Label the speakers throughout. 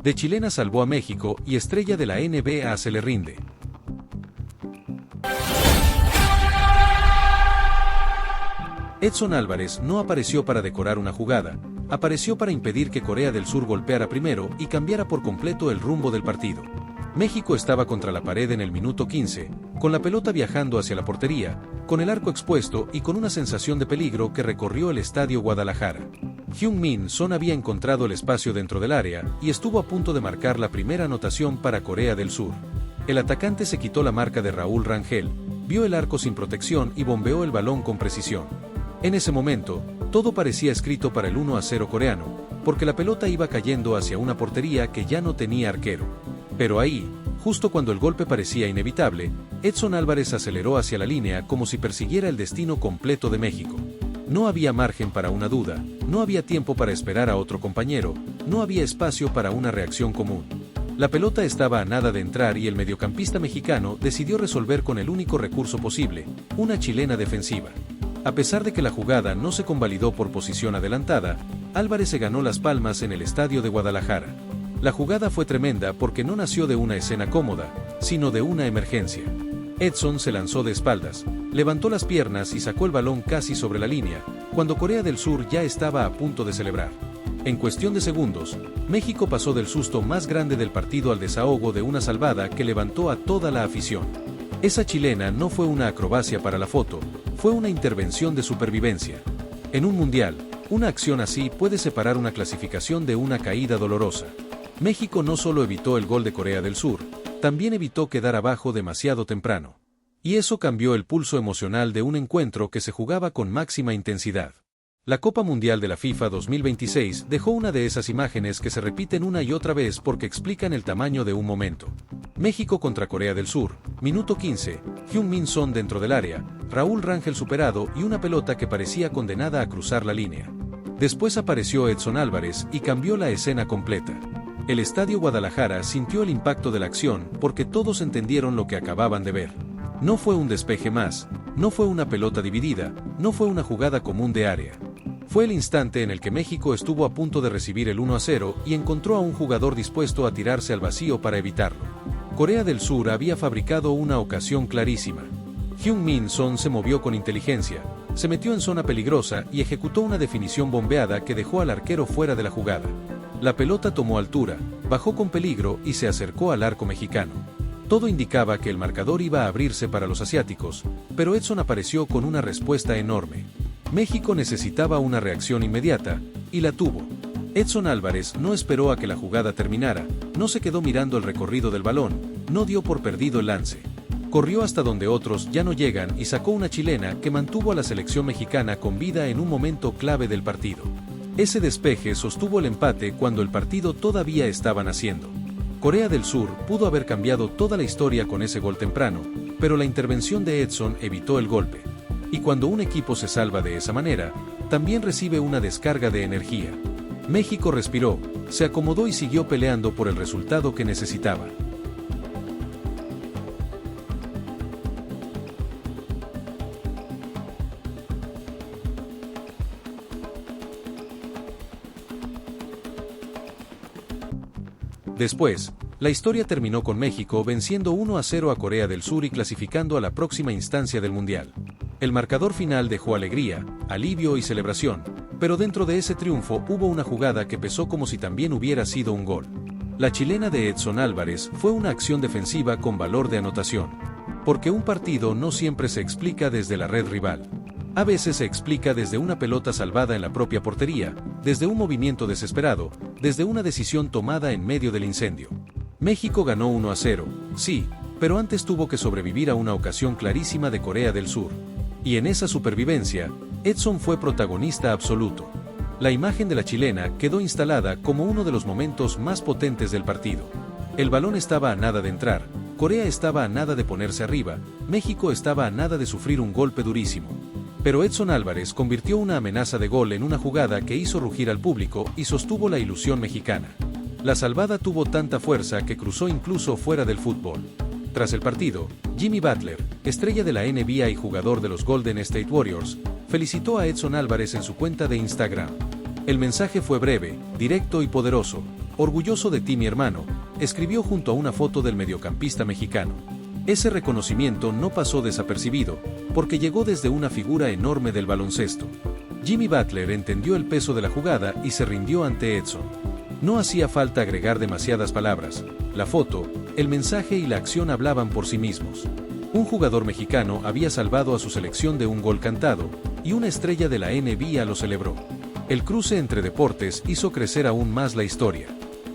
Speaker 1: De chilena salvó a México y estrella de la NBA se le rinde. Edson Álvarez no apareció para decorar una jugada, apareció para impedir que Corea del Sur golpeara primero y cambiara por completo el rumbo del partido. México estaba contra la pared en el minuto 15, con la pelota viajando hacia la portería, con el arco expuesto y con una sensación de peligro que recorrió el estadio Guadalajara. Heung-min Son había encontrado el espacio dentro del área y estuvo a punto de marcar la primera anotación para Corea del Sur. El atacante se quitó la marca de Raúl Rangel, vio el arco sin protección y bombeó el balón con precisión. En ese momento, todo parecía escrito para el 1-0 coreano, porque la pelota iba cayendo hacia una portería que ya no tenía arquero. Pero ahí, justo cuando el golpe parecía inevitable, Edson Álvarez aceleró hacia la línea como si persiguiera el destino completo de México. No había margen para una duda, no había tiempo para esperar a otro compañero, no había espacio para una reacción común. La pelota estaba a nada de entrar y el mediocampista mexicano decidió resolver con el único recurso posible, una chilena defensiva. A pesar de que la jugada no se convalidó por posición adelantada, Álvarez se ganó las palmas en el estadio de Guadalajara. La jugada fue tremenda porque no nació de una escena cómoda, sino de una emergencia. Edson se lanzó de espaldas, levantó las piernas y sacó el balón casi sobre la línea, cuando Corea del Sur ya estaba a punto de celebrar. En cuestión de segundos, México pasó del susto más grande del partido al desahogo de una salvada que levantó a toda la afición. Esa chilena no fue una acrobacia para la foto, fue una intervención de supervivencia. En un mundial, una acción así puede separar una clasificación de una caída dolorosa. México no solo evitó el gol de Corea del Sur, también evitó quedar abajo demasiado temprano. Y eso cambió el pulso emocional de un encuentro que se jugaba con máxima intensidad. La Copa Mundial de la FIFA 2026 dejó una de esas imágenes que se repiten una y otra vez porque explican el tamaño de un momento. México contra Corea del Sur, minuto 15, Heung-min Son dentro del área, Raúl Rangel superado y una pelota que parecía condenada a cruzar la línea. Después apareció Edson Álvarez y cambió la escena completa. El estadio Guadalajara sintió el impacto de la acción porque todos entendieron lo que acababan de ver. No fue un despeje más, no fue una pelota dividida, no fue una jugada común de área. Fue el instante en el que México estuvo a punto de recibir el 1-0 y encontró a un jugador dispuesto a tirarse al vacío para evitarlo. Corea del Sur había fabricado una ocasión clarísima. Heung-min Son se movió con inteligencia, se metió en zona peligrosa y ejecutó una definición bombeada que dejó al arquero fuera de la jugada. La pelota tomó altura, bajó con peligro y se acercó al arco mexicano. Todo indicaba que el marcador iba a abrirse para los asiáticos, pero Edson apareció con una respuesta enorme. México necesitaba una reacción inmediata, y la tuvo. Edson Álvarez no esperó a que la jugada terminara, no se quedó mirando el recorrido del balón, no dio por perdido el lance. Corrió hasta donde otros ya no llegan y sacó una chilena que mantuvo a la selección mexicana con vida en un momento clave del partido. Ese despeje sostuvo el empate cuando el partido todavía estaba naciendo. Corea del Sur pudo haber cambiado toda la historia con ese gol temprano, pero la intervención de Edson evitó el golpe. Y cuando un equipo se salva de esa manera, también recibe una descarga de energía. México respiró, se acomodó y siguió peleando por el resultado que necesitaba. Después, la historia terminó con México venciendo 1-0 a Corea del Sur y clasificando a la próxima instancia del Mundial. El marcador final dejó alegría, alivio y celebración, pero dentro de ese triunfo hubo una jugada que pesó como si también hubiera sido un gol. La chilena de Edson Álvarez fue una acción defensiva con valor de anotación. Porque un partido no siempre se explica desde la red rival. A veces se explica desde una pelota salvada en la propia portería, desde un movimiento desesperado, desde una decisión tomada en medio del incendio. México ganó 1-0, sí, pero antes tuvo que sobrevivir a una ocasión clarísima de Corea del Sur. Y en esa supervivencia, Edson fue protagonista absoluto. La imagen de la chilena quedó instalada como uno de los momentos más potentes del partido. El balón estaba a nada de entrar, Corea estaba a nada de ponerse arriba, México estaba a nada de sufrir un golpe durísimo. Pero Edson Álvarez convirtió una amenaza de gol en una jugada que hizo rugir al público y sostuvo la ilusión mexicana. La salvada tuvo tanta fuerza que cruzó incluso fuera del fútbol. Tras el partido, Jimmy Butler, estrella de la NBA y jugador de los Golden State Warriors, felicitó a Edson Álvarez en su cuenta de Instagram. El mensaje fue breve, directo y poderoso. orgulloso de ti mi hermano, escribió junto a una foto del mediocampista mexicano. Ese reconocimiento no pasó desapercibido, porque llegó desde una figura enorme del baloncesto. Jimmy Butler entendió el peso de la jugada y se rindió ante Edson. No hacía falta agregar demasiadas palabras, la foto, el mensaje y la acción hablaban por sí mismos. Un jugador mexicano había salvado a su selección de un gol cantado, y una estrella de la NBA lo celebró. El cruce entre deportes hizo crecer aún más la historia.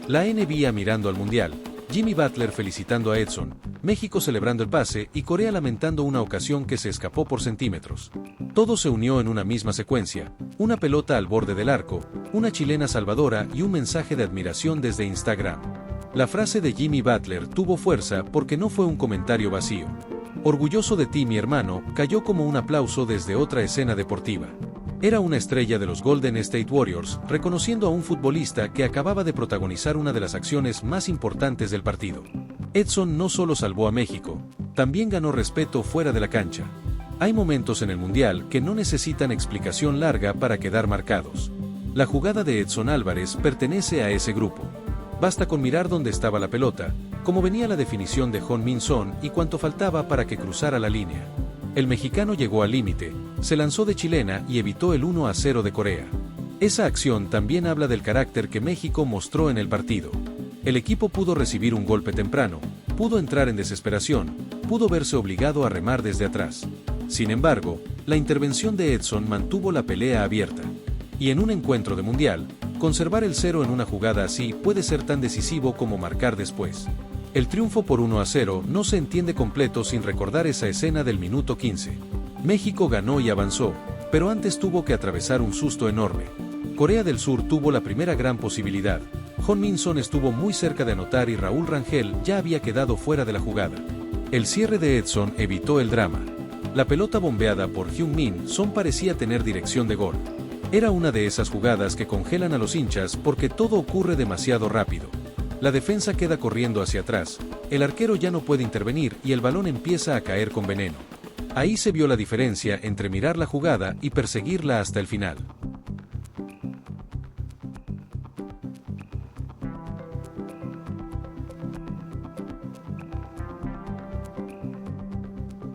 Speaker 1: La NBA mirando al Mundial, Jimmy Butler felicitando a Edson, México celebrando el pase y Corea lamentando una ocasión que se escapó por centímetros. Todo se unió en una misma secuencia, una pelota al borde del arco, una chilena salvadora y un mensaje de admiración desde Instagram. La frase de Jimmy Butler tuvo fuerza porque no fue un comentario vacío. Orgulloso de ti mi hermano, cayó como un aplauso desde otra escena deportiva. Era una estrella de los Golden State Warriors, reconociendo a un futbolista que acababa de protagonizar una de las acciones más importantes del partido. Edson no solo salvó a México, también ganó respeto fuera de la cancha. Hay momentos en el Mundial que no necesitan explicación larga para quedar marcados. La jugada de Edson Álvarez pertenece a ese grupo. Basta con mirar dónde estaba la pelota, cómo venía la definición de Heung-min Son y cuánto faltaba para que cruzara la línea. El mexicano llegó al límite, se lanzó de chilena y evitó el 1-0 de Corea. Esa acción también habla del carácter que México mostró en el partido. El equipo pudo recibir un golpe temprano, pudo entrar en desesperación, pudo verse obligado a remar desde atrás. Sin embargo, la intervención de Edson mantuvo la pelea abierta. Y en un encuentro de mundial, conservar el 0 en una jugada así puede ser tan decisivo como marcar después. El triunfo por 1-0 no se entiende completo sin recordar esa escena del minuto 15. México ganó y avanzó, pero antes tuvo que atravesar un susto enorme. Corea del Sur tuvo la primera gran posibilidad. Heung-min Son estuvo muy cerca de anotar y Raúl Rangel ya había quedado fuera de la jugada. El cierre de Edson evitó el drama. La pelota bombeada por Heung-min Son parecía tener dirección de gol. Era una de esas jugadas que congelan a los hinchas porque todo ocurre demasiado rápido. La defensa queda corriendo hacia atrás, el arquero ya no puede intervenir y el balón empieza a caer con veneno. Ahí se vio la diferencia entre mirar la jugada y perseguirla hasta el final.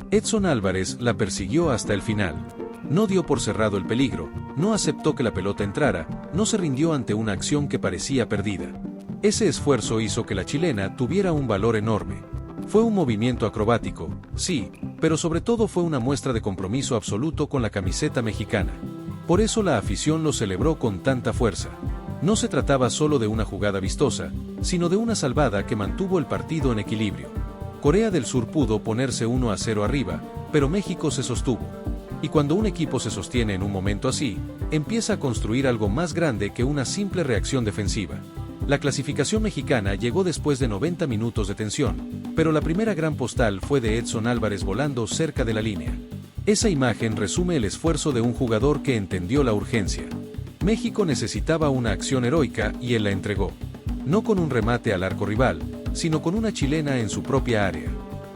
Speaker 1: Edson Álvarez la persiguió hasta el final. No dio por cerrado el peligro, no aceptó que la pelota entrara, no se rindió ante una acción que parecía perdida. Ese esfuerzo hizo que la chilena tuviera un valor enorme. Fue un movimiento acrobático, sí, pero sobre todo fue una muestra de compromiso absoluto con la camiseta mexicana. Por eso la afición lo celebró con tanta fuerza. No se trataba solo de una jugada vistosa, sino de una salvada que mantuvo el partido en equilibrio. Corea del Sur pudo ponerse 1-0 arriba, pero México se sostuvo. Y cuando un equipo se sostiene en un momento así, empieza a construir algo más grande que una simple reacción defensiva. La clasificación mexicana llegó después de 90 minutos de tensión, pero la primera gran postal fue de Edson Álvarez volando cerca de la línea. Esa imagen resume el esfuerzo de un jugador que entendió la urgencia. México necesitaba una acción heroica y él la entregó. No con un remate al arco rival, sino con una chilena en su propia área.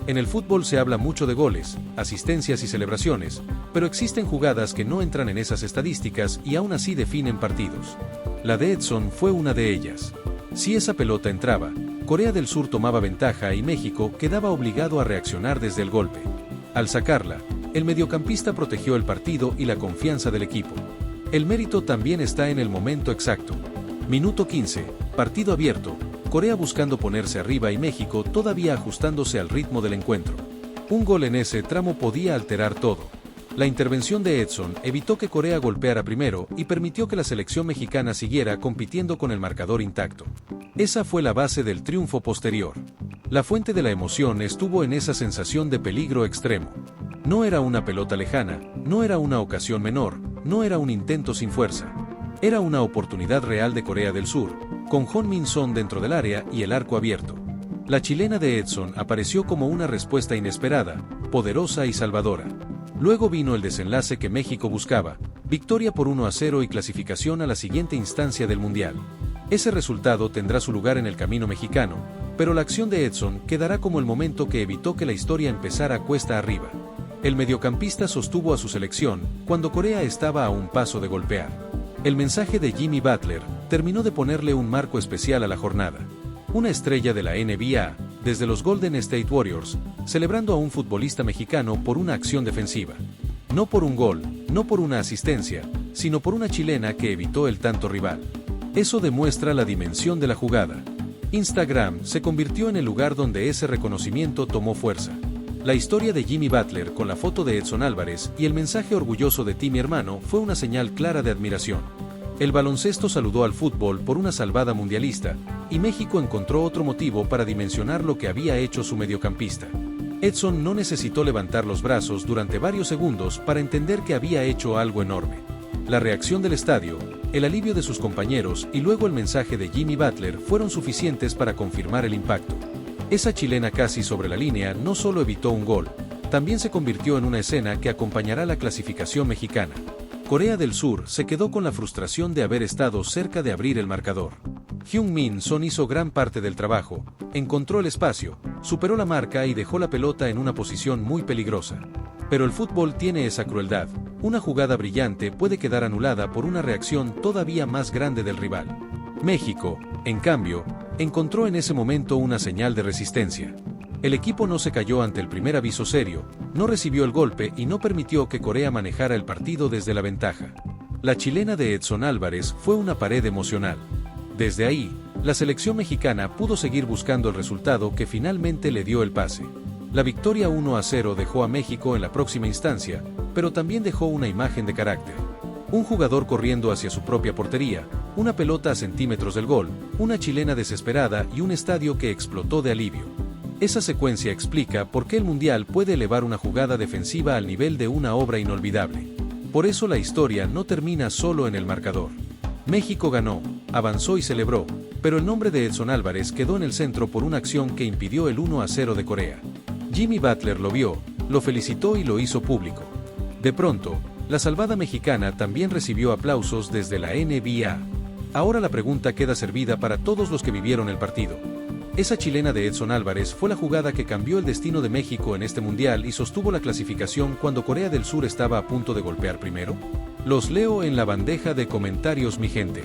Speaker 1: En el fútbol se habla mucho de goles, asistencias y celebraciones, pero existen jugadas que no entran en esas estadísticas y aún así definen partidos. La de Edson fue una de ellas. Si esa pelota entraba, Corea del Sur tomaba ventaja y México quedaba obligado a reaccionar desde el golpe. Al sacarla, el mediocampista protegió el partido y la confianza del equipo. El mérito también está en el momento exacto. Minuto 15, partido abierto, Corea buscando ponerse arriba y México todavía ajustándose al ritmo del encuentro. Un gol en ese tramo podía alterar todo. La intervención de Edson evitó que Corea golpeara primero y permitió que la selección mexicana siguiera compitiendo con el marcador intacto. Esa fue la base del triunfo posterior. La fuente de la emoción estuvo en esa sensación de peligro extremo. No era una pelota lejana, no era una ocasión menor, no era un intento sin fuerza. Era una oportunidad real de Corea del Sur, con Heung-min Son dentro del área y el arco abierto. La chilena de Edson apareció como una respuesta inesperada, poderosa y salvadora. Luego vino el desenlace que México buscaba, victoria por 1-0 y clasificación a la siguiente instancia del Mundial. Ese resultado tendrá su lugar en el camino mexicano, pero la acción de Edson quedará como el momento que evitó que la historia empezara cuesta arriba. El mediocampista sostuvo a su selección cuando Corea estaba a un paso de golpear. El mensaje de Jimmy Butler terminó de ponerle un marco especial a la jornada. Una estrella de la NBA, desde los Golden State Warriors, celebrando a un futbolista mexicano por una acción defensiva. No por un gol, no por una asistencia, sino por una chilena que evitó el tanto rival. Eso demuestra la dimensión de la jugada. Instagram se convirtió en el lugar donde ese reconocimiento tomó fuerza. La historia de Jimmy Butler con la foto de Edson Álvarez y el mensaje orgulloso de ti mi hermano fue una señal clara de admiración. El baloncesto saludó al fútbol por una salvada mundialista, y México encontró otro motivo para dimensionar lo que había hecho su mediocampista. Edson no necesitó levantar los brazos durante varios segundos para entender que había hecho algo enorme. La reacción del estadio, el alivio de sus compañeros y luego el mensaje de Jimmy Butler fueron suficientes para confirmar el impacto. Esa chilena casi sobre la línea no solo evitó un gol, también se convirtió en una escena que acompañará la clasificación mexicana. Corea del Sur se quedó con la frustración de haber estado cerca de abrir el marcador. Heung-min Son hizo gran parte del trabajo, encontró el espacio, superó la marca y dejó la pelota en una posición muy peligrosa. Pero el fútbol tiene esa crueldad, una jugada brillante puede quedar anulada por una reacción todavía más grande del rival. México, en cambio, encontró en ese momento una señal de resistencia. El equipo no se cayó ante el primer aviso serio, no recibió el golpe y no permitió que Corea manejara el partido desde la ventaja. La chilena de Edson Álvarez fue una pared emocional. Desde ahí, la selección mexicana pudo seguir buscando el resultado que finalmente le dio el pase. La victoria 1-0 dejó a México en la próxima instancia, pero también dejó una imagen de carácter. Un jugador corriendo hacia su propia portería, una pelota a centímetros del gol, una chilena desesperada y un estadio que explotó de alivio. Esa secuencia explica por qué el Mundial puede elevar una jugada defensiva al nivel de una obra inolvidable. Por eso la historia no termina solo en el marcador. México ganó, avanzó y celebró, pero el nombre de Edson Álvarez quedó en el centro por una acción que impidió el 1-0 de Corea. Jimmy Butler lo vio, lo felicitó y lo hizo público. De pronto, la salvada mexicana también recibió aplausos desde la NBA. Ahora la pregunta queda servida para todos los que vivieron el partido. Esa chilena de Edson Álvarez fue la jugada que cambió el destino de México en este mundial y sostuvo la clasificación cuando Corea del Sur estaba a punto de golpear primero. Los leo en la bandeja de comentarios mi gente.